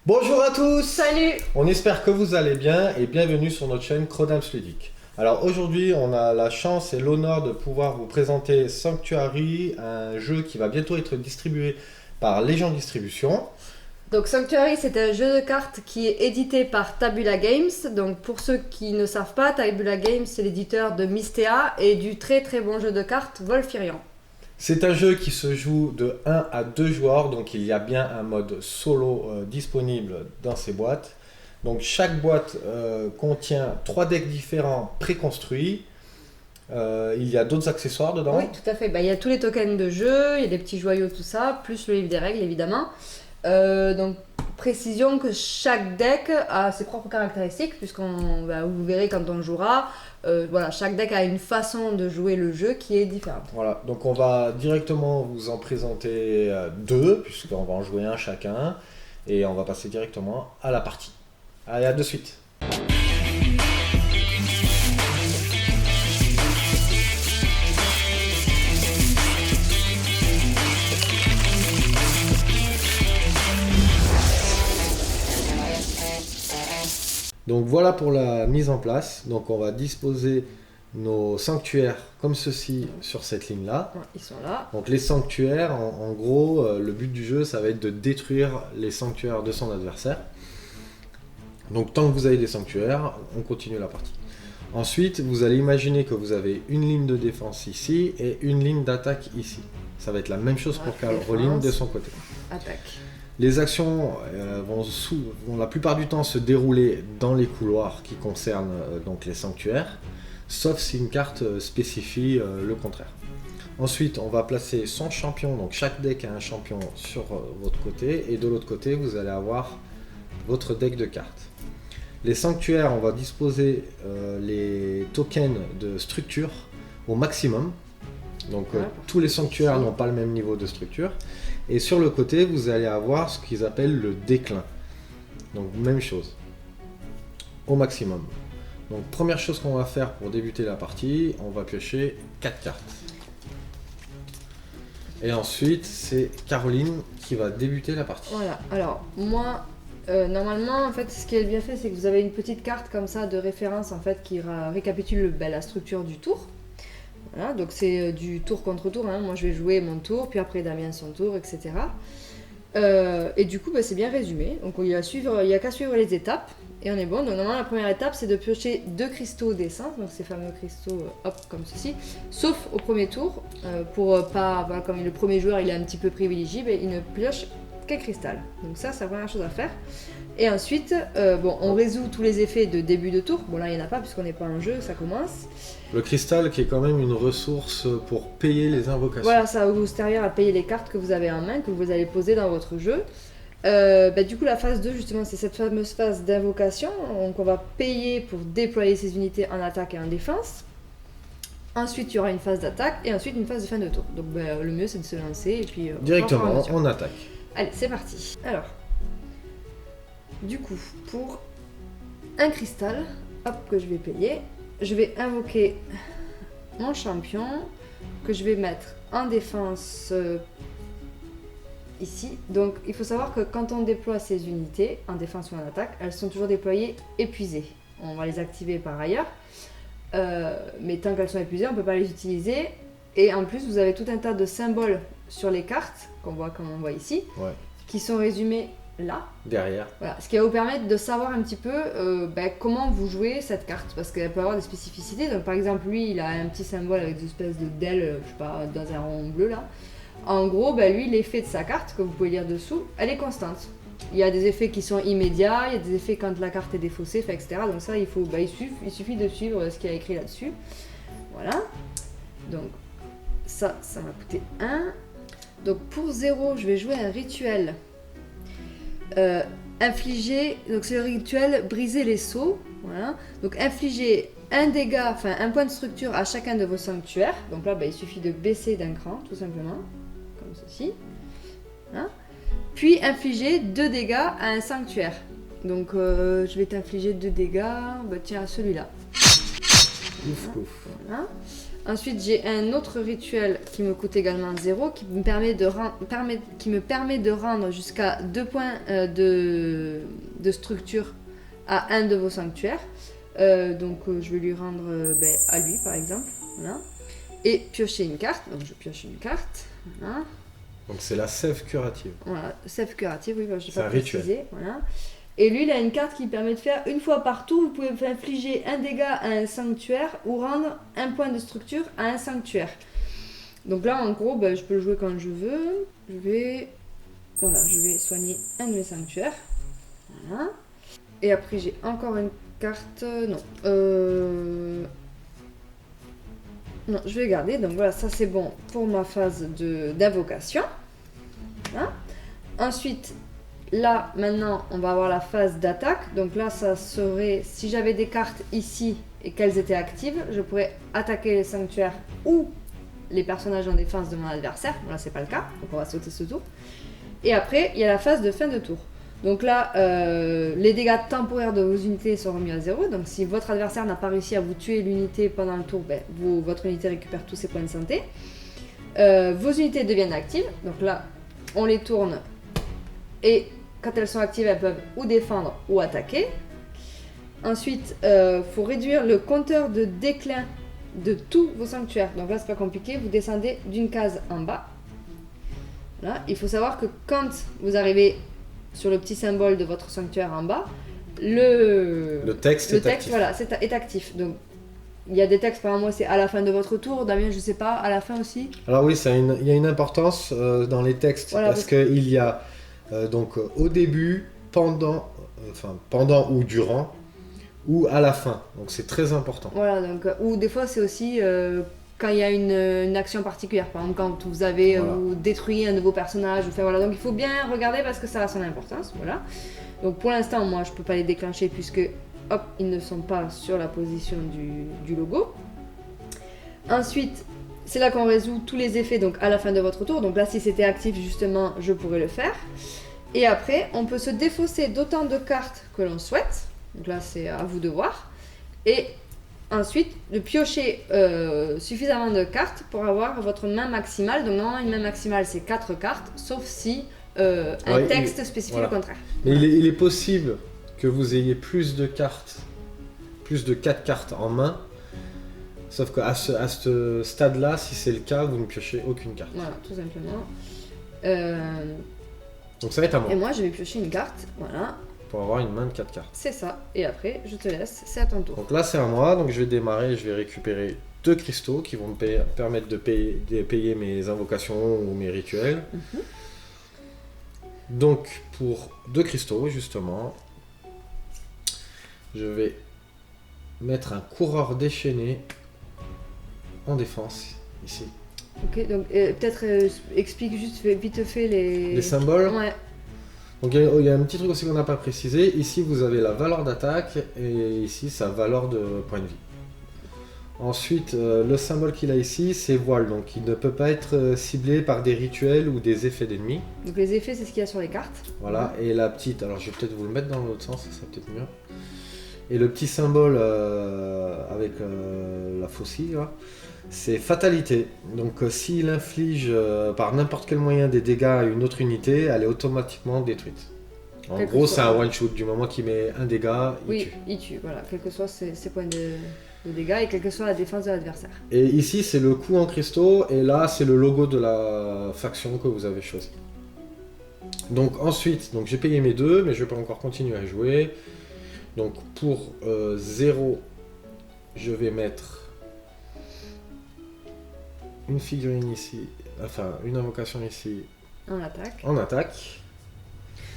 Bonjour à tous. Salut. On espère que vous allez bien et bienvenue sur notre chaîne Crodams Ludique. Alors aujourd'hui, on a la chance et l'honneur de pouvoir vous présenter Sanctuary, un jeu qui va bientôt être distribué par Légion Distribution. Donc Sanctuary, c'est un jeu de cartes qui est édité par Tabula Games. Donc pour ceux qui ne savent pas, Tabula Games, c'est l'éditeur de Mystea et du très bon jeu de cartes Volfirion. C'est un jeu qui se joue de 1 à 2 joueurs, donc il y a bien un mode solo disponible dans ces boîtes. Donc chaque boîte contient 3 decks différents préconstruits. Il y a d'autres accessoires dedans. Oui, tout à fait. Il y a tous les tokens de jeu, il y a des petits joyaux, tout ça, plus le livre des règles évidemment. Donc précision que chaque deck a ses propres caractéristiques, vous verrez quand on jouera. Chaque deck a une façon de jouer le jeu qui est différente. Voilà, donc on va directement vous en présenter 2, puisqu'on va en jouer un chacun, et on va passer directement à la partie. Allez, à de suite. Donc voilà pour la mise en place. Donc on va disposer nos sanctuaires comme ceci sur cette ligne là. Ouais, ils sont là. Donc les sanctuaires, en gros, le but du jeu, ça va être de détruire les sanctuaires de son adversaire. Donc tant que vous avez des sanctuaires, on continue la partie. Ensuite, vous allez imaginer que vous avez une ligne de défense ici et une ligne d'attaque ici. Ça va être la même chose pour Caroline de son côté. Attaque. Les actions vont la plupart du temps se dérouler dans les couloirs qui concernent donc les sanctuaires, sauf si une carte spécifie le contraire. Ensuite, on va placer son champion, donc chaque deck a un champion sur votre côté, et de l'autre côté, vous allez avoir votre deck de cartes. Les sanctuaires, on va disposer les tokens de structure au maximum. Donc tous les sanctuaires n'ont pas le même niveau de structure. Et sur le côté, vous allez avoir ce qu'ils appellent le déclin. Donc même chose, au maximum. Donc première chose qu'on va faire pour débuter la partie, on va piocher 4 cartes. Et ensuite, c'est Caroline qui va débuter la partie. Voilà, alors moi, normalement, en fait, ce qui est bien fait, c'est que vous avez une petite carte comme ça de référence en fait qui récapitule la structure du tour. Voilà, donc c'est du tour contre tour, hein. Moi je vais jouer mon tour, puis après Damien son tour, etc. Et du coup c'est bien résumé, donc il y a qu'à suivre les étapes, et on est bon. Donc normalement la première étape c'est de piocher 2 cristaux d'essence, donc ces fameux cristaux comme ceci, sauf au premier tour, pour pas, comme le premier joueur il est un petit peu privilégié, il ne pioche qu'un cristal. Donc ça c'est la première chose à faire. Et ensuite, on résout tous les effets de début de tour. Bon là il n'y en a pas puisqu'on n'est pas en jeu, ça commence. Le cristal qui est quand même une ressource pour payer les invocations. Voilà, ça va vous servir à payer les cartes que vous avez en main, que vous allez poser dans votre jeu. Du coup la phase 2 justement c'est cette fameuse phase d'invocation. Donc on va payer pour déployer ces unités en attaque et en défense. Ensuite il y aura une phase d'attaque et ensuite une phase de fin de tour. Donc le mieux c'est de se lancer et puis... directement on attaque. Allez c'est parti. Alors... Du coup, pour un cristal, que je vais payer, je vais invoquer mon champion, que je vais mettre en défense ici. Donc il faut savoir que quand on déploie ces unités, en défense ou en attaque, elles sont toujours déployées épuisées. On va les activer par ailleurs, mais tant qu'elles sont épuisées, on ne peut pas les utiliser. Et en plus, vous avez tout un tas de symboles sur les cartes, comme on voit ici, qui sont résumés là, derrière. Voilà, ce qui va vous permettre de savoir un petit peu comment vous jouez cette carte, parce qu'elle peut avoir des spécificités. Donc par exemple, lui, il a un petit symbole avec des espèces d'ailes, je sais pas, dans un rond bleu là. En gros, lui, l'effet de sa carte, que vous pouvez lire dessous, elle est constante. Il y a des effets qui sont immédiats, il y a des effets quand la carte est défaussée, etc. Donc ça, il suffit de suivre ce qu'il y a écrit là-dessus. Voilà. Donc ça m'a coûté 1. Donc pour 0, je vais jouer un rituel. Infliger, donc c'est le rituel briser les sceaux, voilà. Donc infliger un dégât, un point de structure à chacun de vos sanctuaires. Donc là il suffit de baisser d'un cran tout simplement, comme ceci, hein. Puis infliger 2 dégâts à un sanctuaire. Donc je vais t'infliger 2 dégâts, tiens à celui-là. Ouf, ouf. Voilà. Ensuite, j'ai un autre rituel qui me coûte également 0, qui me permet de rendre jusqu'à 2 points de structure à un de vos sanctuaires. Je vais lui rendre à lui, par exemple. Voilà. Et piocher une carte. Donc, je pioche une carte. Voilà. Donc, c'est la sève curative. Voilà, sève curative, oui, je c'est vais pas un préciser. rituel. Voilà. Et lui, il a une carte qui permet de faire une fois par tour, vous pouvez infliger un dégât à un sanctuaire ou rendre un point de structure à un sanctuaire. Donc là, en gros, je peux le jouer quand je veux. Je vais soigner un de mes sanctuaires. Voilà. Et après, j'ai encore une carte. Non, je vais garder. Donc voilà, ça c'est bon pour ma phase d'invocation. Voilà. Ensuite, là, maintenant, on va avoir la phase d'attaque. Donc là, ça serait, si j'avais des cartes ici et qu'elles étaient actives, je pourrais attaquer les sanctuaires ou les personnages en défense de mon adversaire. Bon, là, c'est pas le cas, donc on va sauter ce tour. Et après, il y a la phase de fin de tour. Donc là, les dégâts temporaires de vos unités sont remis à 0. Donc si votre adversaire n'a pas réussi à vous tuer l'unité pendant le tour, votre unité récupère tous ses points de santé. Vos unités deviennent actives. Donc là, on les tourne et quand elles sont actives, elles peuvent ou défendre ou attaquer. Ensuite, faut réduire le compteur de déclin de tous vos sanctuaires. Donc là, c'est pas compliqué, vous descendez d'une case en bas. Là, il faut savoir que quand vous arrivez sur le petit symbole de votre sanctuaire en bas, le texte est actif. Voilà, est actif. Donc, il y a des textes, par exemple, moi, c'est à la fin de votre tour. Damien, je sais pas, à la fin aussi. Alors oui, il y a une importance dans les textes, voilà, parce qu'il y a au début, pendant ou durant, ou à la fin. Donc c'est très important. Voilà, donc, ou des fois c'est aussi quand il y a une action particulière. Par exemple, quand vous avez ou détruit un de vos personnages. Voilà. Donc il faut bien regarder parce que ça a son importance. Voilà. Donc pour l'instant, moi je peux pas les déclencher puisque hop, ils ne sont pas sur la position du logo. Ensuite, c'est là qu'on résout tous les effets donc à la fin de votre tour. Donc là, si c'était actif justement, je pourrais le faire. Et après, on peut se défausser d'autant de cartes que l'on souhaite. Donc là, c'est à vous de voir. Et ensuite, de piocher suffisamment de cartes pour avoir votre main maximale. Donc normalement, une main maximale, c'est 4 cartes, sauf si un texte spécifie le contraire. Mais il est possible que vous ayez plus de 4 cartes en main. Sauf qu'à ce stade-là, si c'est le cas, vous ne piochez aucune carte. Voilà, tout simplement. Donc ça va être à moi. Et moi, je vais piocher une carte, voilà. Pour avoir une main de 4 cartes. C'est ça. Et après, je te laisse, c'est à ton tour. Donc là, c'est à moi. Donc je vais démarrer, je vais récupérer 2 cristaux qui vont me permettre de payer mes invocations ou mes rituels. Mm-hmm. Donc pour 2 cristaux, justement, je vais mettre un coureur déchaîné en défense, ici. Ok, donc peut-être explique juste vite fait les symboles. Ouais. Donc il y a un petit truc aussi qu'on n'a pas précisé. Ici, vous avez la valeur d'attaque et ici, sa valeur de point de vie. Ensuite, le symbole qu'il a ici, c'est voile. Donc il ne peut pas être ciblé par des rituels ou des effets d'ennemis. Donc les effets, c'est ce qu'il y a sur les cartes. Voilà, et la petite... Alors je vais peut-être vous le mettre dans l'autre sens, ça sera peut-être mieux. Et le petit symbole avec la faucille, là, c'est fatalité. Donc s'il inflige par n'importe quel moyen des dégâts à une autre unité, elle est automatiquement détruite. En gros, c'est un one-shot. Du moment qu'il met un dégât, il tue. Oui, il tue, voilà. Quels que soient ses points de dégâts et quelle que soit la défense de l'adversaire. Et ici, c'est le coup en cristaux, et là, c'est le logo de la faction que vous avez choisi. Donc ensuite, j'ai payé mes 2, mais je vais pas encore continuer à jouer. Donc pour 0, je vais mettre une figurine ici, enfin une invocation ici. En attaque.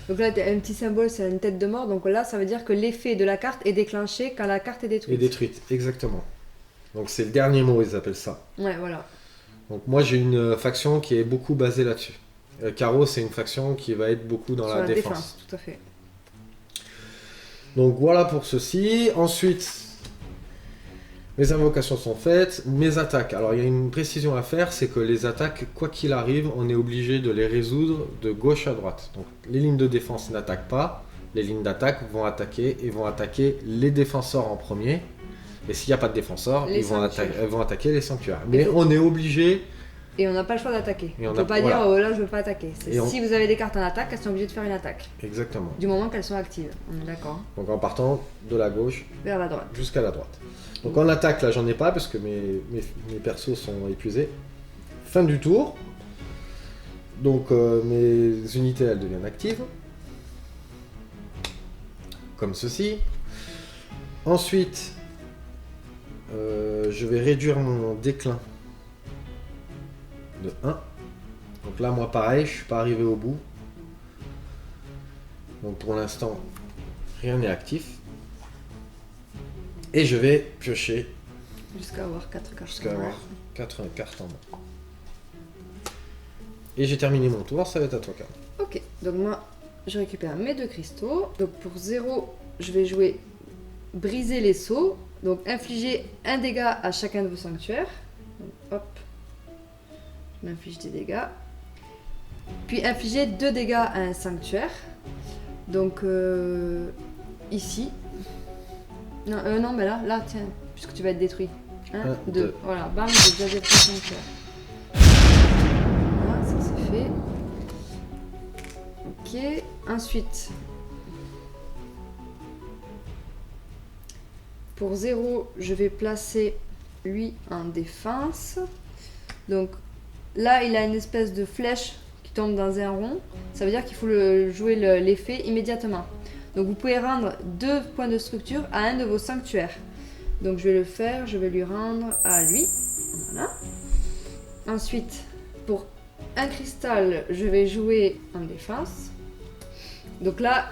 Donc là, un petit symbole, c'est une tête de mort. Donc là, ça veut dire que l'effet de la carte est déclenché quand la carte est détruite. Exactement. Donc c'est le dernier mot, ils appellent ça. Ouais, voilà. Donc moi, j'ai une faction qui est beaucoup basée là-dessus. Caro, c'est une faction qui va être beaucoup dans la défense. Tout à fait. Donc voilà pour ceci. Ensuite, mes invocations sont faites. Mes attaques. Alors il y a une précision à faire, c'est que les attaques, quoi qu'il arrive, on est obligé de les résoudre de gauche à droite. Donc les lignes de défense n'attaquent pas. Les lignes d'attaque vont attaquer les défenseurs en premier. Et s'il n'y a pas de défenseur, Les ils vont, sanctuaires. vont attaquer les sanctuaires. Mais faut- on est obligé. Et on n'a pas le choix d'attaquer. Et On on ne a- peut pas voilà. dire, oh là, je veux pas attaquer. Et on- Si vous avez des cartes en attaque, elles sont obligées de faire une attaque. Exactement. Du moment qu'elles sont actives. On est d'accord. Donc en partant de la gauche Vers la droite. jusqu'à la droite. Donc en attaque, là, j'en ai pas parce que mes persos sont épuisés. Fin du tour. Donc mes unités, elles deviennent actives. Comme ceci. Ensuite, je vais réduire mon déclin de 1. Donc là, moi, pareil, je suis pas arrivé au bout. Donc pour l'instant, rien n'est actif. Et je vais piocher Jusqu'à avoir 4 cartes. jusqu'à en main. avoir 4 cartes en main. Et j'ai terminé mon tour, ça va être à toi, Carl. Ok, donc moi, je récupère mes 2 cristaux. Donc pour 0, je vais jouer briser les sceaux. Donc infliger un dégât à chacun de vos sanctuaires. Donc, hop, je m'inflige des dégâts. Puis infliger 2 dégâts à un sanctuaire. Donc ici. Non, mais là, tiens, puisque tu vas être détruit. 1, Un, 2. deux. Voilà, bam, j'ai déjà détruit le sanctuaire. Voilà, ça c'est fait. Ok, ensuite. Pour 0, je vais placer lui en défense. Donc là, il a une espèce de flèche qui tombe dans un rond. Ça veut dire qu'il faut jouer l'effet immédiatement. Donc vous pouvez rendre 2 points de structure à un de vos sanctuaires. Donc je vais le faire, je vais lui rendre à lui. Voilà. Ensuite, pour un cristal, je vais jouer en défense. Donc là,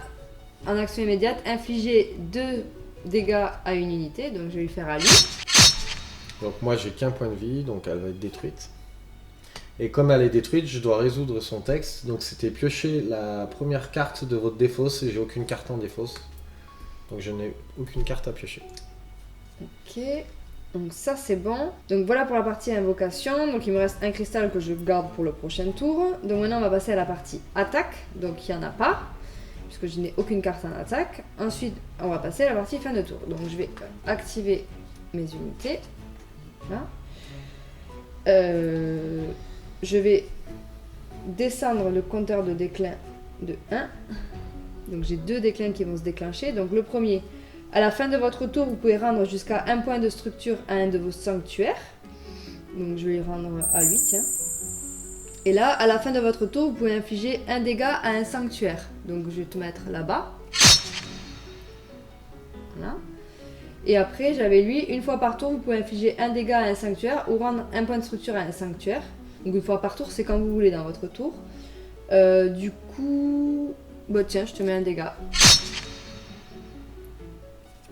en action immédiate, infliger 2 dégâts à une unité. Donc je vais lui faire à lui. Donc moi, j'ai qu'un point de vie, donc elle va être détruite. Et comme elle est détruite, je dois résoudre son texte. Donc c'était piocher la première carte de votre défausse et j'ai aucune carte en défausse. Donc je n'ai aucune carte à piocher. Ok, donc ça c'est bon. Donc voilà pour la partie invocation. Donc il me reste un cristal que je garde pour le prochain tour. Donc maintenant on va passer à la partie attaque. Donc il n'y en a pas, puisque je n'ai aucune carte en attaque. Ensuite on va passer à la partie fin de tour. Donc je vais activer mes unités. Là. Je vais descendre le compteur de déclin de 1. Donc j'ai 2 déclins qui vont se déclencher. Donc le premier, à la fin de votre tour, vous pouvez rendre jusqu'à 1 point de structure à un de vos sanctuaires. Donc je vais lui rendre à lui, tiens. Et là, à la fin de votre tour, vous pouvez infliger un dégât à un sanctuaire. Donc je vais te mettre là-bas. Voilà. Et après, j'avais lui, une fois par tour, vous pouvez infliger un dégât à un sanctuaire ou rendre un point de structure à un sanctuaire. Donc une fois par tour, c'est quand vous voulez dans votre tour. Du coup... Bah tiens, je te mets un dégât.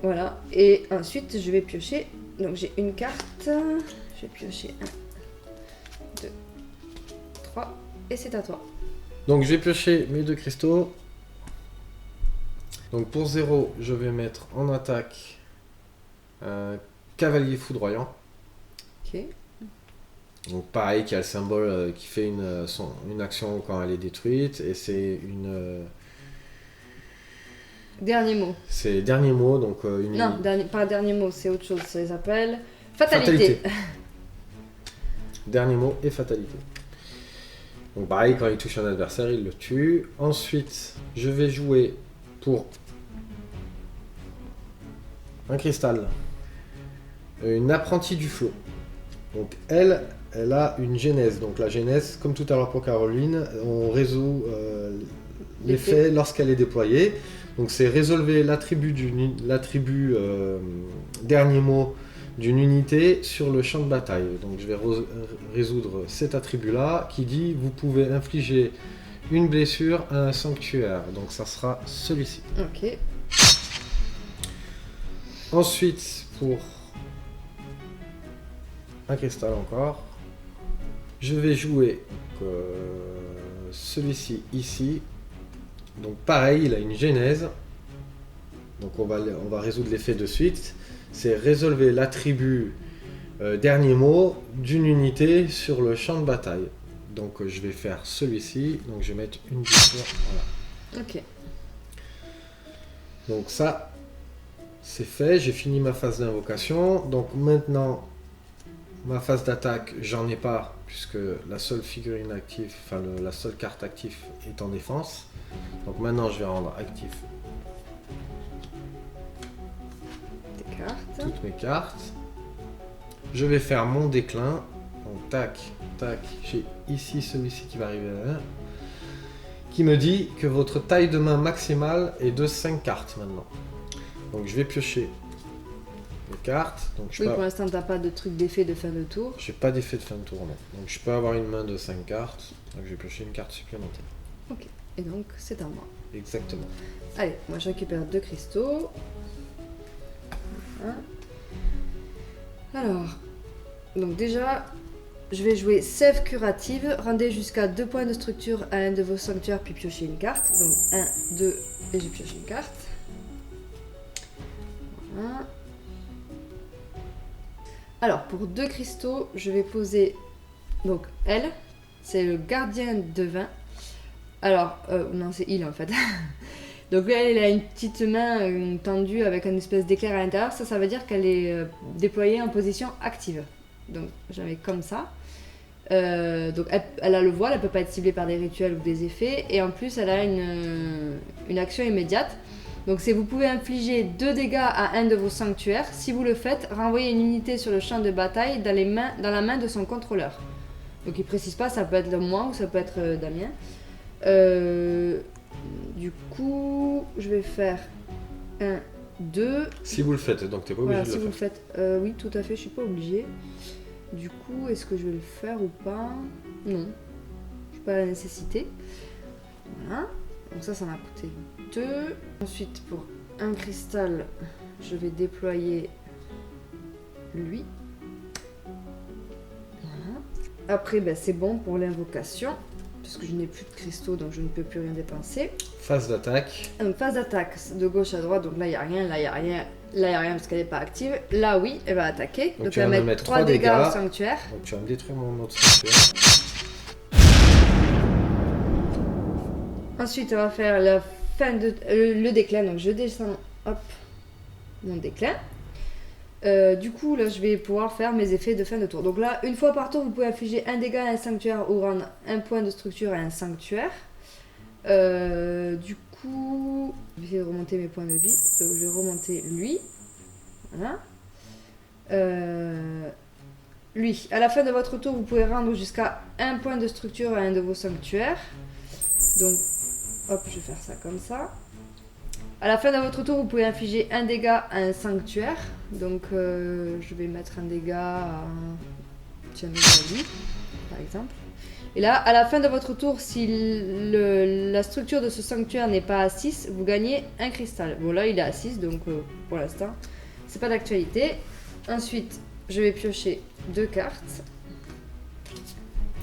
Voilà. Et ensuite, je vais piocher. Donc j'ai une carte. Je vais piocher 1, 2, 3. Et c'est à toi. Donc je vais piocher mes 2 cristaux. Donc pour 0, je vais mettre en attaque un cavalier foudroyant. Ok. Donc pareil, qui a le symbole qui fait une action quand elle est détruite. Et c'est une... Dernier mot. c'est dernier mot, donc une... Non, pas dernier mot, c'est autre chose. Ça s'appelle fatalité. Dernier mot et fatalité. Donc pareil, quand il touche un adversaire, il le tue. Ensuite, je vais jouer pour un cristal. Une apprentie du flot. Donc elle a une genèse. Donc la genèse, comme tout à l'heure pour Caroline, on résout l'effet lorsqu'elle est déployée. Donc c'est résolver l'attribut dernier mot d'une unité sur le champ de bataille. Donc je vais résoudre cet attribut-là qui dit vous pouvez infliger une blessure à un sanctuaire. Donc ça sera celui-ci. Ok. Ensuite, pour un cristal encore, je vais jouer celui-ci ici. Donc pareil, il a une genèse. Donc on va résoudre l'effet de suite. C'est résolver l'attribut dernier mot d'une unité sur le champ de bataille. Donc je vais faire celui-ci. Donc je vais mettre une blessure. Voilà. Ok. Donc ça, C'est fait, j'ai fini ma phase d'invocation. Donc maintenant, ma phase d'attaque, j'en ai pas, puisque la seule figurine active, enfin la seule carte active est en défense. Donc maintenant, je vais rendre actif Tes cartes. toutes mes cartes. Je vais faire mon déclin. Donc tac, tac, j'ai ici celui-ci qui va arriver là, qui me dit que votre taille de main maximale est de 5 cartes maintenant. Donc je vais piocher les cartes. Donc Oui, pour l'instant, t'as pas de truc d'effet de fin de tour. j'ai pas d'effet de fin de tour, non. Donc je peux avoir une main de 5 cartes. Donc je vais piocher une carte supplémentaire. Ok. Et donc, c'est à moi. Exactement. Allez, moi je récupère 2 cristaux. Voilà. Alors, donc déjà, je vais jouer Sève curative. Rendez jusqu'à 2 points de structure à un de vos sanctuaires, puis piocher une carte. Donc 1, 2, et je pioche une carte. Voilà. Alors, pour 2 cristaux, je vais poser donc elle, c'est le gardien de vin. Alors, non, c'est il en fait. Donc là, elle a une petite main tendue avec une espèce d'éclair à l'intérieur. Ça veut dire qu'elle est déployée en position active. Donc, je la mets comme ça. Donc, elle a le voile, elle peut pas être ciblée par des rituels ou des effets. Et en plus, elle a une action immédiate. Donc, vous pouvez infliger 2 dégâts à un de vos sanctuaires. Si vous le faites, renvoyez une unité sur le champ de bataille dans la main de son contrôleur. Donc, il précise pas, ça peut être moi ou ça peut être Damien. Du coup, je vais faire 1, 2. Si vous le faites, donc t'es pas obligé Voilà, de si le vous faire. le faites. Oui, tout à fait, je suis pas obligée. Du coup, est-ce que je vais le faire ou pas? Non. Je n'ai pas la nécessité. Voilà. Donc ça m'a coûté 2. Ensuite, pour un cristal, je vais déployer lui. Voilà. Après, c'est bon pour l'invocation. Parce que je n'ai plus de cristaux, donc je ne peux plus rien dépenser. Phase d'attaque. Phase d'attaque de gauche à droite, donc là il n'y a rien, là il n'y a rien, là il n'y a rien parce qu'elle n'est pas active. Là oui, elle va attaquer. Donc tu elle vas va me mettre mettre 3 3 dégâts dégâts. au sanctuaire. Donc tu vas me détruire mon autre sanctuaire. Ensuite, elle va faire la fin de le déclin. Donc je descends, hop, mon déclin. Du coup, là, je vais pouvoir faire mes effets de fin de tour. Donc là, une fois par tour, vous pouvez infliger un dégât à un sanctuaire ou rendre un point de structure à un sanctuaire. Du coup, je vais essayer de remonter mes points de vie. Donc je vais remonter lui. Voilà. Lui, à la fin de votre tour, vous pouvez rendre jusqu'à un point de structure à un de vos sanctuaires. Donc, hop, je vais faire ça comme ça. À la fin de votre tour, vous pouvez infliger un dégât à un sanctuaire. Donc, je vais mettre un dégât à tiens, lui, par exemple. Et là, à la fin de votre tour, si la structure de ce sanctuaire n'est pas à 6, vous gagnez un cristal. Bon, là, il est à 6, donc pour l'instant, c'est pas d'actualité. Ensuite, je vais piocher 2 cartes.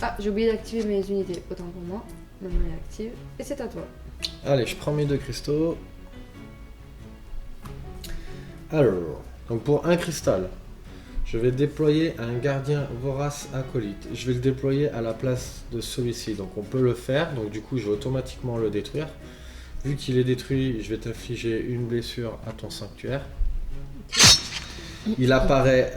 Ah, j'ai oublié d'activer mes unités, autant pour moi. Maintenant, elle est active. Et c'est à toi. Allez, je prends mes 2 cristaux. Alors, donc pour un cristal, je vais déployer un gardien vorace acolyte. Je vais le déployer à la place de celui-ci. Donc on peut le faire, donc du coup je vais automatiquement le détruire. Vu qu'il est détruit, je vais t'infliger une blessure à ton sanctuaire. Il apparaît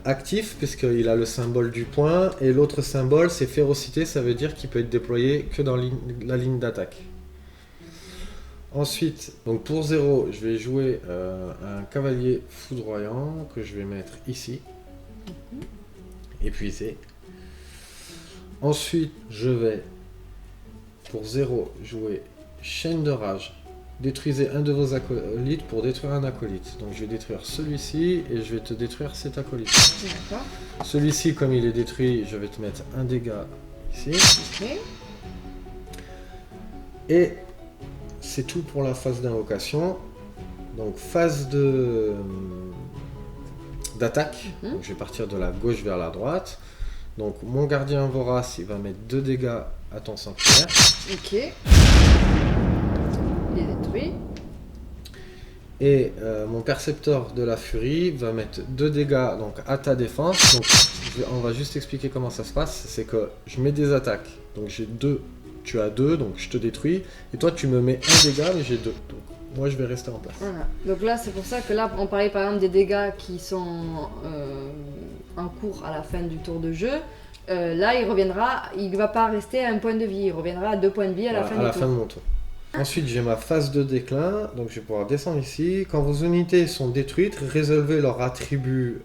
actif puisqu'il a le symbole du point. Et l'autre symbole c'est férocité, ça veut dire qu'il peut être déployé que dans la ligne d'attaque. Ensuite, donc pour 0, je vais jouer un cavalier foudroyant que je vais mettre ici. Épuisé. Ensuite, je vais pour 0 jouer chaîne de rage. Détruisez un de vos acolytes pour détruire un acolyte. Donc je vais détruire celui-ci et je vais te détruire cet acolyte. D'accord. Celui-ci, comme il est détruit, je vais te mettre un dégât ici. Ok. Et c'est tout pour la phase d'invocation. Donc phase d'attaque. Donc je vais partir de la gauche vers la droite. Donc mon gardien vorace, il va mettre 2 dégâts à ton sanctuaire. Ok. Il est détruit. Et mon percepteur de la furie va mettre 2 dégâts donc, à ta défense. Donc on va juste expliquer comment ça se passe. C'est que je mets des attaques. Donc j'ai 2. Tu as 2, donc je te détruis. Et toi tu me mets 1 dégât, mais j'ai 2. Donc moi je vais rester en place. Voilà. Donc là, c'est pour ça que là, on parlait par exemple des dégâts qui sont en cours à la fin du tour de jeu. Là, il va pas rester à 1 point de vie, il reviendra à 2 points de vie à la fin du tour. Fin de mon tour. Ensuite, j'ai ma phase de déclin, donc je vais pouvoir descendre ici. Quand vos unités sont détruites, résolvez leur attribut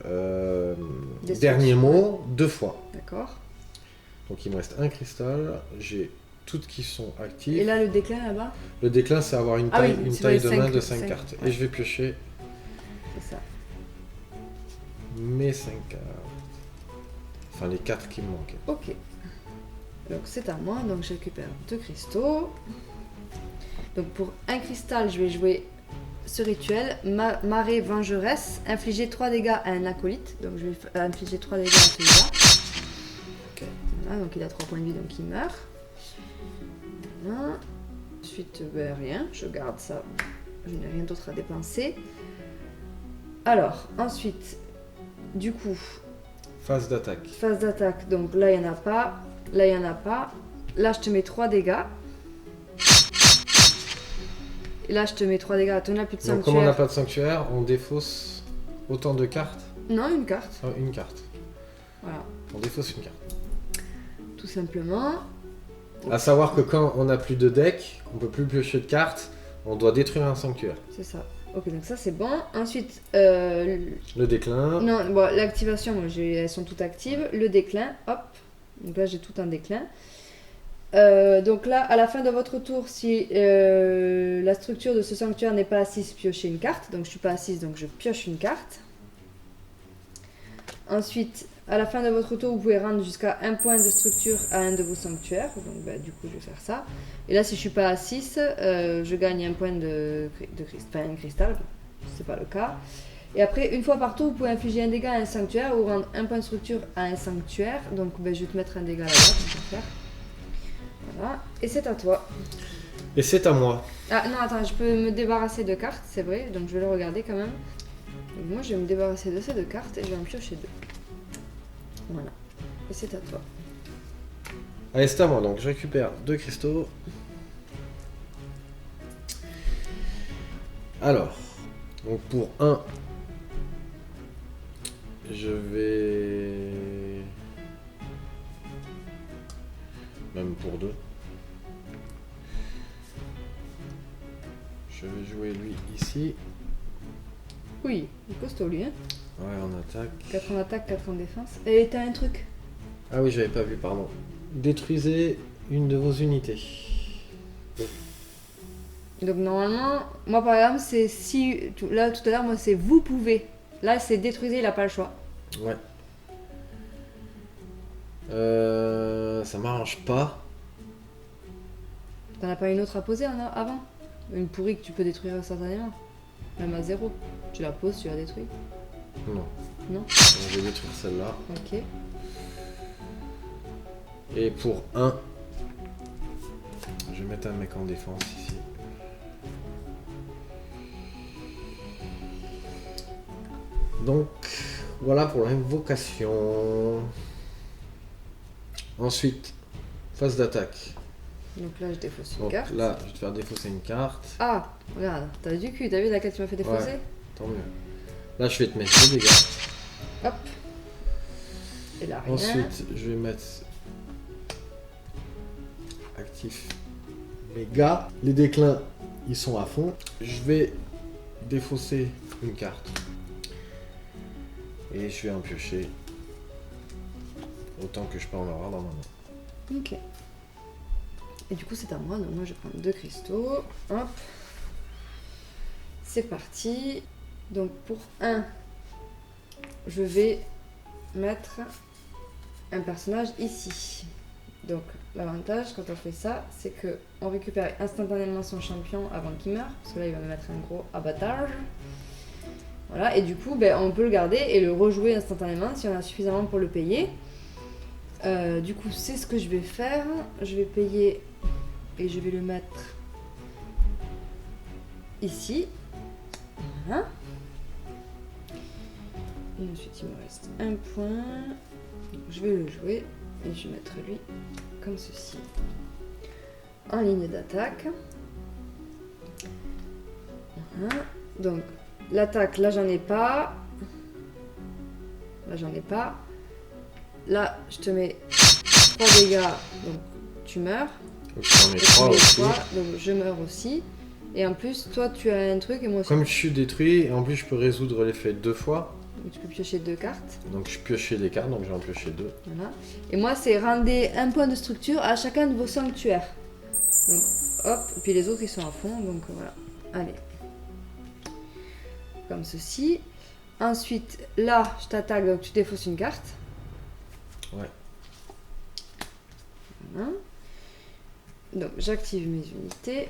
dernier mot 2 fois. D'accord. Donc il me reste un cristal, j'ai toutes qui sont actives. Et là, le déclin là-bas? Le déclin, c'est avoir une taille de main de 5 cartes. Ouais. Et je vais piocher C'est ça. mes 5 cartes. Enfin, les 4 qui me manquaient. Ok. Donc c'est à moi, donc je récupère 2 cristaux. Donc pour un cristal, je vais jouer ce rituel, marée vengeresse, infliger 3 dégâts à un acolyte. Donc je vais infliger 3 dégâts à celui-là. Ok. Voilà, donc il a 3 points de vie, donc il meurt. Voilà. Ensuite, rien, je garde ça. Je n'ai rien d'autre à dépenser. Alors, ensuite, du coup... Phase d'attaque. Phase d'attaque, donc là il n'y en a pas, là il n'y en a pas. Là je te mets 3 dégâts. Et là je te mets 3 dégâts, tu n'as plus de sanctuaire. Donc comme on n'a pas de sanctuaire, on défausse autant de cartes. Non, une carte. Une carte. Voilà. On défausse une carte. Tout simplement. À savoir que quand on n'a plus de deck, on peut plus piocher de cartes, on doit détruire un sanctuaire. C'est ça. Ok, donc ça c'est bon. Ensuite, le déclin. Non, bon, l'activation, moi, elles sont toutes actives. Le déclin, hop. Donc là j'ai tout un déclin. Donc là, à la fin de votre tour, si la structure de ce sanctuaire n'est pas assise, piochez une carte. Donc je suis pas assise, donc je pioche une carte. Ensuite, à la fin de votre tour, vous pouvez rendre jusqu'à 1 point de structure à un de vos sanctuaires. Donc bah, du coup, je vais faire ça. Et là, si je suis pas assise, je gagne 1 point de cristal. C'est pas le cas. Et après, une fois par tour, vous pouvez infliger un dégât à un sanctuaire ou rendre 1 point de structure à un sanctuaire. Donc ben, je vais te mettre un dégât là-bas, pour faire. Voilà. Et c'est à toi. Et c'est à moi. Ah non, attends, je peux me débarrasser de cartes, c'est vrai. Donc je vais le regarder quand même. Donc moi, je vais me débarrasser de ces 2 cartes et je vais en piocher 2. Voilà. Et c'est à toi. Allez, c'est à moi. Donc je récupère 2 cristaux. Alors, donc pour 1, je vais... Même pour 2. Je vais jouer lui ici. Oui, il est costaud lui, hein. Ouais, on attaque. 4 en attaque, 4 en défense. Et t'as un truc. Ah oui, j'avais pas vu, pardon. Détruisez une de vos unités. Donc normalement, moi par exemple, c'est si... Là, tout à l'heure, moi c'est vous pouvez. Là, c'est détruisez, il a pas le choix. Ouais. Ça m'arrange pas. T'en as pas une autre à poser avant? Une pourrie que tu peux détruire instantanément. Même à 0. Tu la poses, tu la détruis. Non. Non? On va détruire celle-là. Ok. Et pour 1, je vais mettre un mec en défense ici. Donc, voilà pour l'invocation. Ensuite, phase d'attaque. Donc là, je défausse une Donc carte. là, je vais te faire défausser une carte. Ah, regarde, t'as du cul, t'as vu laquelle tu m'as fait défausser? Ouais, tant mieux. Là, je vais te mettre 2 dégâts. Hop. Et là, rien. Ensuite, je vais mettre actif mes gars. Les déclins, ils sont à fond. Je vais défausser une carte. Et je vais en piocher autant que je peux en avoir dans ma main. Ok. Et du coup, c'est à moi. Donc moi, je prends 2 cristaux. Hop. C'est parti. Donc pour 1, je vais mettre un personnage ici. Donc l'avantage quand on fait ça, c'est que on récupère instantanément son champion avant qu'il meure, parce que là il va me mettre un gros abattage. Voilà, et du coup ben, on peut le garder et le rejouer instantanément si on a suffisamment pour le payer. Du coup c'est ce que je vais faire. Je vais payer et je vais le mettre ici. Voilà. Et ensuite il me reste un point. Donc, je vais le jouer et je vais mettre lui comme ceci. En ligne d'attaque. Voilà. Donc, l'attaque, là, j'en ai pas. Là, j'en ai pas. Là, je te mets 3 dégâts, donc tu meurs. Donc j'en ai Et 3 tu mets aussi. 3, donc je meurs aussi. Et en plus, toi, tu as un truc et moi aussi. Comme je suis détruit, et en plus je peux résoudre l'effet 2 fois. Donc, tu peux piocher 2 cartes. Donc je piochais des cartes, donc j'en pioché 2. Voilà. Et moi, c'est rendez un point de structure à chacun de vos sanctuaires. Donc, hop. Et puis les autres, ils sont à fond. Donc, voilà. Allez. Comme ceci. Ensuite, là, je t'attaque, donc tu défausses une carte. Ouais. Voilà. Donc, j'active mes unités.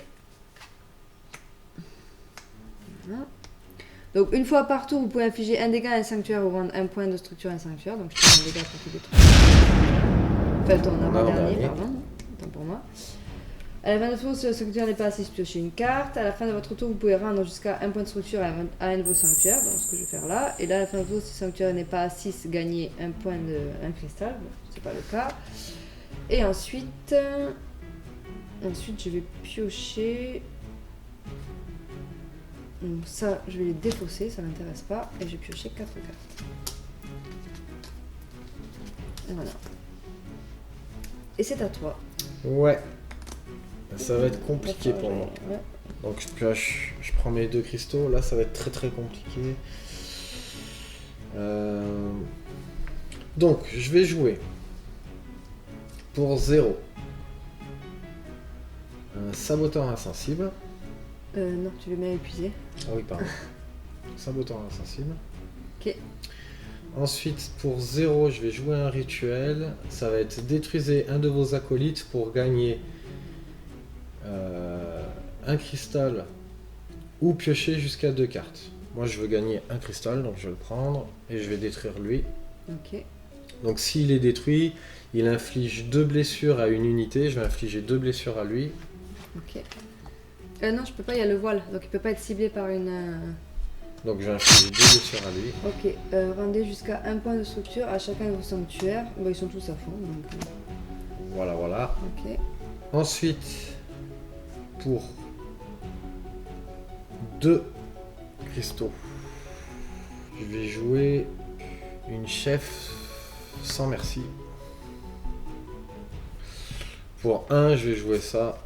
Voilà. Donc, une fois par tour, vous pouvez infliger un dégât à un sanctuaire ou rendre un point de structure à un sanctuaire. Donc, je fais un dégât pour tous les trucs. Enfin, ton avant-dernier, pardon. Autant pour moi. À la fin de votre tour, si le sanctuaire n'est pas assez, piochez une carte. À la fin de votre tour, vous pouvez rendre jusqu'à un point de structure à un de vos sanctuaires. Donc, ce que je vais faire là. Et là, à la fin de votre tour, si le sanctuaire n'est pas à 6, gagnez un point un cristal. Bon, c'est pas le cas. Et ensuite, je vais piocher. Donc ça, je vais les défausser, ça m'intéresse pas. Et je vais piocher 4 cartes. Voilà. Et c'est à toi. Ouais. Ça va être compliqué pour moi. Ouais. Donc je pioche, je prends mes 2 cristaux. Là, ça va être très très compliqué. Donc, je vais jouer pour 0. Un saboteur insensible. Non, tu le mets à épuiser. Ah oui, pardon. Saboteur insensible. Ok. Ensuite, pour 0, je vais jouer un rituel. Ça va être détruisez un de vos acolytes pour gagner un cristal ou piocher jusqu'à 2 cartes. Moi, je veux gagner un cristal, donc je vais le prendre et je vais détruire lui. Ok. Donc, s'il est détruit, il inflige 2 blessures à une unité. Je vais infliger 2 blessures à lui. Ok. Non, je peux pas, il y a le voile, donc il peut pas être ciblé par une... Donc, je vais infliger 2 blessures à lui. Ok, rendez jusqu'à un point de structure à chacun de vos sanctuaires. Bon, ils sont tous à fond, donc... Voilà, voilà. Ok. Ensuite, pour 2 cristaux, je vais jouer une chef sans merci. Pour 1, je vais jouer ça.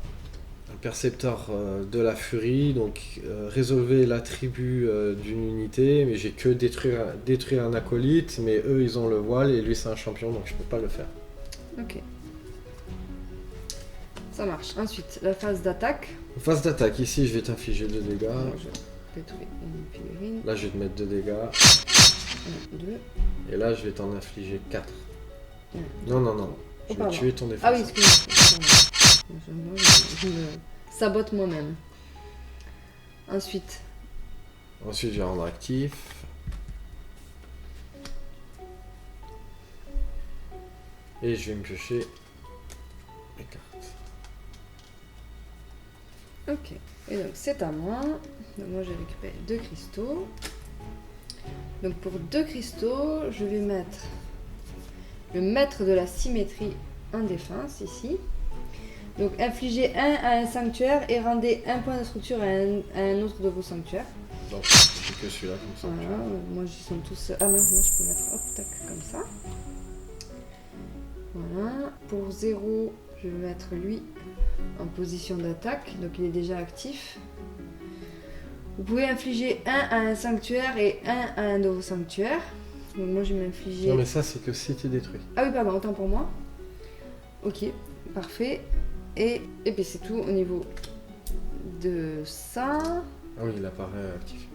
Un percepteur de la furie. Donc, résolvez l'attribut d'une unité. Mais j'ai que détruire un acolyte. Mais eux, ils ont le voile. Et lui, c'est un champion. Donc, je peux pas le faire. Ok. Ça marche. Ensuite, la phase d'attaque. Phase d'attaque. Ici, je vais t'infliger 2 dégâts. Je détruis une figurine. Là, je vais te mettre 2 dégâts. 1, 2. Et là, je vais t'en infliger 4. Ouais. Non, non, non. Je vais pardon. tuer ton défenseur. Ah oui, excuse-moi. Je me sabote moi-même. Ensuite, Ensuite, je vais rendre actif. Et je vais me piocher les cartes. ok. Et donc, c'est à moi. Donc, moi, j'ai récupéré 2 cristaux. Donc, pour 2 cristaux, je vais mettre le maître de la symétrie en défense, ici. Donc, infligez 1 à un sanctuaire et rendez un point de structure à un autre de vos sanctuaires. Donc, j'ai que celui-là comme ça. Voilà, moi, ils sont tous... Ah non, moi, je peux mettre, hop, tac, comme ça. Voilà. Pour 0, je vais mettre lui en position d'attaque. Donc, il est déjà actif. Vous pouvez infliger 1 à un sanctuaire et 1 à un de vos sanctuaires. Donc, moi, je vais m'infliger... Non, mais ça, c'est que si tu es détruit. Ah oui, pardon, autant pour moi. Ok, parfait. Et puis c'est tout au niveau de ça. Ah oui, il apparaît actif.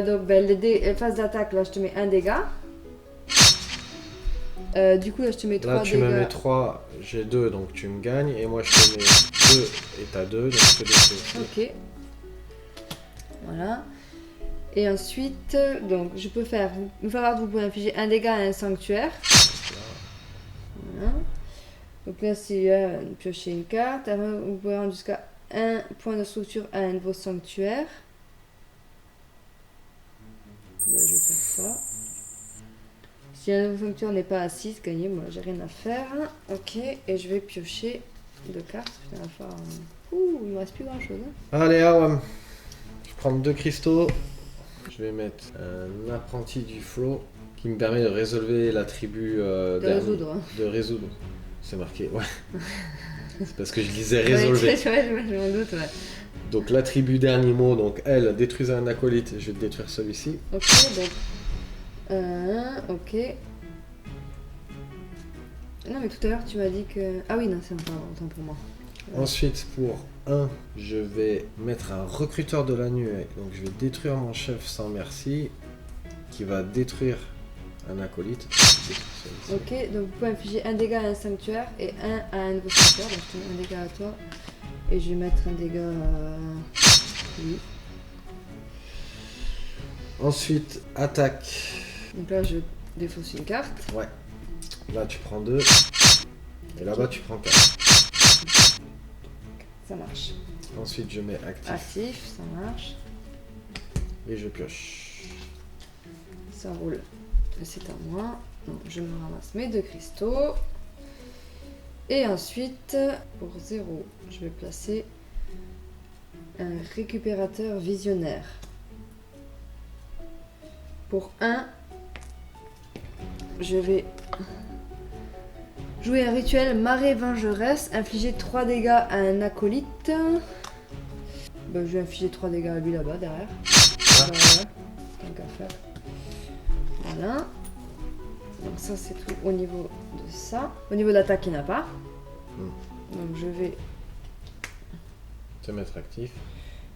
Donc, les phases d'attaque, là, je te mets 1 dégât. Du coup, là, je te mets 3 Là, dégâts. tu me mets 3, j'ai 2, donc tu me gagnes. Et moi, je te mets 2 et t'as 2, donc je peux détruire. Ok. Voilà. Et ensuite, donc, je peux faire... Une fois par tour, vous pouvez infliger 1 dégât à un sanctuaire. Voilà. Donc là, si piocher une carte, vous pouvez rendre jusqu'à 1 point de structure à un de vos sanctuaires. Je vais faire ça. Si un de vos sanctuaires n'est pas à 6, gagnez, moi j'ai rien à faire. Ok, et je vais piocher 2 cartes. Putain, il va falloir... Ouh, il me reste plus grand chose. Allez, Awam. Je prendre 2 cristaux. Je vais mettre un apprenti du flot qui me permet de résolver l'attribut de résoudre. C'est marqué, ouais. C'est parce que je disais résolver. Ouais, je m'en doute, ouais. Donc l'attribut dernier mot, donc elle, détruisez un acolyte, je vais détruire celui-ci. Ok, donc... ok. Non, mais tout à l'heure, tu m'as dit que... Ah oui, non, c'est autant pour moi. Ouais. Ensuite, pour 1, je vais mettre un recruteur de la nuée. Donc je vais détruire mon chef sans merci, qui va détruire un acolyte. Ok, donc vous pouvez infliger un dégât à un sanctuaire et un à un de vos sanctuaires. Donc je te mets un dégât à toi. Et je vais mettre un dégât à lui. Ensuite, attaque. Donc là, je défausse une carte. Ouais. Là, tu prends 2. Et là-bas, tu prends 4. Ça marche. Ensuite, je mets actif. Actif, ça marche. Et je pioche. Ça roule. C'est à moi. Donc je me ramasse mes 2 cristaux. Et ensuite, pour 0, je vais placer un récupérateur visionnaire. Pour 1, je vais jouer un rituel marée vengeresse, infliger 3 dégâts à un acolyte. Ben, je vais infliger 3 dégâts à lui là-bas derrière. Voilà. Tant qu'à faire. Voilà. Donc ça c'est tout au niveau de ça. Au niveau de l'attaque, il n'y en a pas. Donc je vais te mettre actif.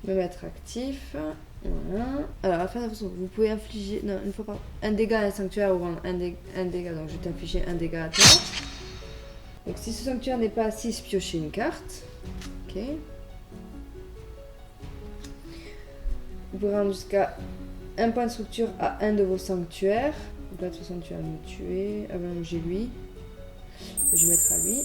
Me mettre actif. Voilà. Alors à la fin de la façon, vous pouvez infliger une fois par un dégât à un sanctuaire ou un dégât. Donc je vais t'infliger un dégât à toi. Donc si ce sanctuaire n'est pas à 6, piochez une carte. Ok. Vous pouvez rendre jusqu'à un point de structure à un de vos sanctuaires. Donc là de toute façon tu vas me tuer. Ah ben j'ai lui. Je vais mettre à lui.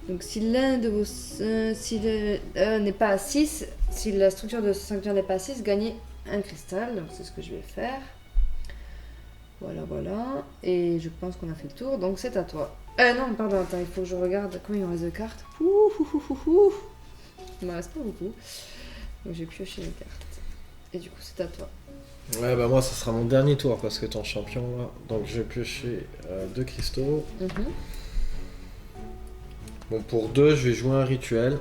Donc si l'un de vos... si n'est pas à 6, si la structure de ce sanctuaire n'est pas à 6, gagnez un cristal. Donc c'est ce que je vais faire. Voilà, voilà. Et je pense qu'on a fait le tour. Donc c'est à toi. Non, pardon, attends, il faut que je regarde combien il me reste de cartes. Il me reste pas beaucoup. Donc j'ai pioché les cartes. Et du coup c'est à toi. Ouais, bah moi ça sera mon dernier tour parce que ton champion là. Donc je vais piocher 2 cristaux. Bon, pour 2, je vais jouer un rituel.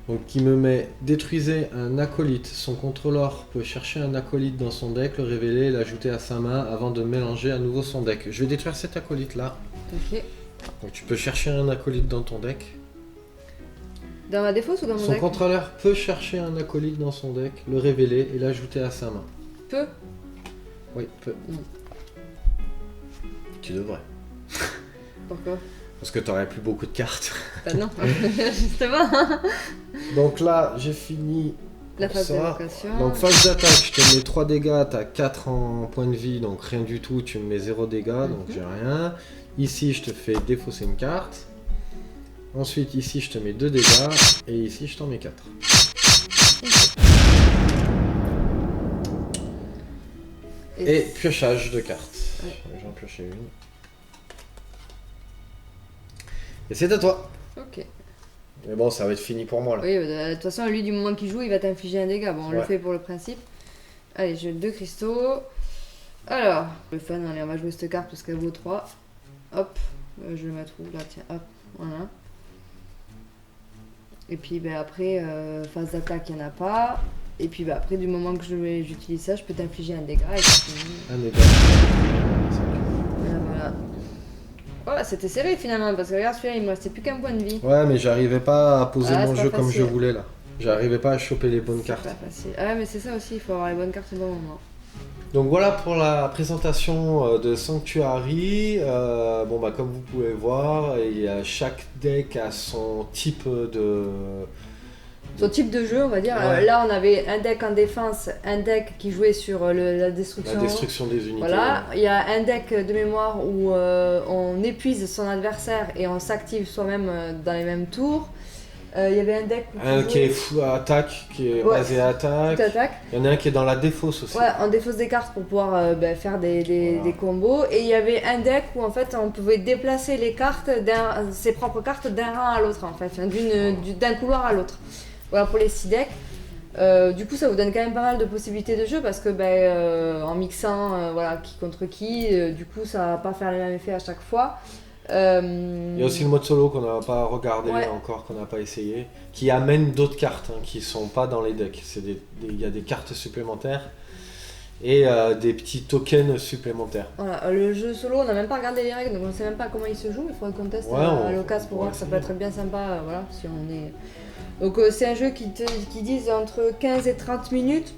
Donc qui me met détruisez un acolyte. Son contrôleur peut chercher un acolyte dans son deck, le révéler et l'ajouter à sa main avant de mélanger à nouveau son deck. Je vais détruire cet acolyte là. Ok. Donc tu peux chercher un acolyte dans ton deck. Dans ma défausse ou dans mon Son deck? contrôleur peut chercher un acolyte dans son deck, le révéler et l'ajouter à sa main. Peut? Oui, peut. Tu devrais. Pourquoi? Parce que t'aurais plus beaucoup de cartes. Bah non, justement. Donc là, j'ai fini La pour phase ça. d'évocation. Donc phase d'attaque, je te mets 3 dégâts, t'as 4 en points de vie, donc rien du tout, tu me mets 0 dégâts, donc j'ai rien. Ici, je te fais défausser une carte. Ensuite, ici, je te mets 2 dégâts, et ici, je t'en mets 4. Et piochage de cartes. Ouais. J'en pioche une. Et c'est à toi. Ok. Mais bon, ça va être fini pour moi là. Oui, de toute façon, lui, du moment qu'il joue, il va t'infliger un dégât. Bon, on le fait pour le principe. Allez, j'ai 2 cristaux. Alors, le fun, allez, on va jouer cette carte parce qu'elle vaut 3. Hop, je vais le mettre où là? Tiens, hop, voilà. Et puis ben, après, phase d'attaque, il n'y en a pas. Et puis ben, après, du moment que j'utilise ça, je peux t'infliger un dégât. Et un dégât. Voilà. Oh, c'était serré finalement, parce que regarde celui-là, il me restait plus qu'un point de vie. Ouais, mais j'arrivais pas à poser mon jeu comme je facile. voulais là. J'arrivais pas à choper les bonnes cartes. C'est pas facile. Ah, mais c'est ça aussi, il faut avoir les bonnes cartes au bon moment. Donc voilà pour la présentation de Sanctuary. Bon bah comme vous pouvez voir, chaque deck a son type de... Son type de jeu, on va dire. Ouais. Là, on avait un deck en défense, un deck qui jouait sur la destruction. La destruction des unités. Voilà, il y a un deck de mémoire où on épuise son adversaire et on s'active soi-même dans les mêmes tours. Il y avait un deck qui est full attaque, qui est basé à attaque. Il y en a un qui est dans la défausse aussi. Ouais, on défausse des cartes pour pouvoir faire des combos. Et il y avait un deck où en fait on pouvait déplacer les cartes, ses propres cartes d'un rang à l'autre en fait, d'un couloir à l'autre. Voilà pour les 6 decks. Du coup, ça vous donne quand même pas mal de possibilités de jeu parce que en mixant voilà, qui contre qui, du coup, ça va pas faire le même effet à chaque fois. Il y a aussi le mode solo qu'on n'a pas regardé encore, qu'on n'a pas essayé, qui amène d'autres cartes qui sont pas dans les decks. Il y a des cartes supplémentaires et des petits tokens supplémentaires. Voilà, le jeu solo, on n'a même pas regardé les règles, donc on ne sait même pas comment il se joue. Il faudrait qu'on teste à l'occasion pour voir, ça peut être bien sympa. Voilà, si on est... Donc c'est un jeu qui disent entre 15 et 30 minutes.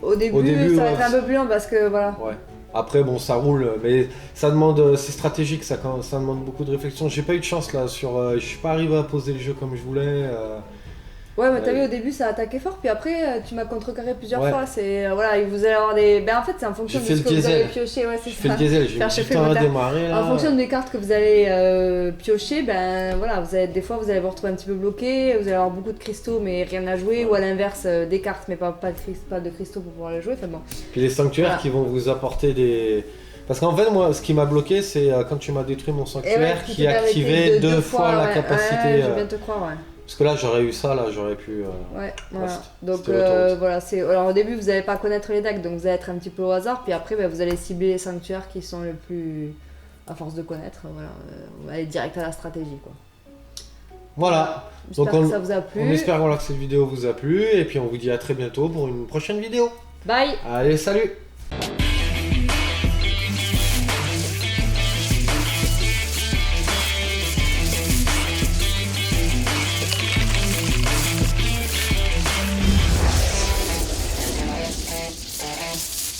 Au début ça va être un peu plus long parce que voilà. Ouais. Après bon ça roule, mais ça demande, c'est stratégique, ça demande beaucoup de réflexion. J'ai pas eu de chance là je suis pas arrivé à poser le jeu comme je voulais. Ouais, mais t'as vu au début ça attaquait fort, puis après tu m'as contrecarré plusieurs fois. C'est voilà, vous allez avoir des. En fait c'est en fonction de ce que vous avez pioché. Ouais, c'est ça. J'ai fait le diesel, j'ai mis du temps à démarrer là. En fonction des cartes que vous allez piocher, voilà, des fois vous allez vous retrouver un petit peu bloqué, vous allez avoir beaucoup de cristaux mais rien à jouer, ou à l'inverse des cartes mais pas de cristaux pour pouvoir les jouer. Enfin, bon. Puis les sanctuaires qui vont vous apporter des. Parce qu'en fait, moi, ce qui m'a bloqué, c'est quand tu m'as détruit mon sanctuaire qui activait deux fois la capacité. Je viens de te croire, ouais. Parce que là, j'aurais eu ça, là, j'aurais pu. Ouais, voilà. Donc voilà, alors au début, vous n'allez pas connaître les decks, donc vous allez être un petit peu au hasard, puis après, vous allez cibler les sanctuaires qui sont le plus. À force de connaître, voilà, on va aller direct à la stratégie, quoi. Voilà. J'espère que ça vous a plu. On espère que cette vidéo vous a plu, et puis on vous dit à très bientôt pour une prochaine vidéo. Bye. Allez, salut.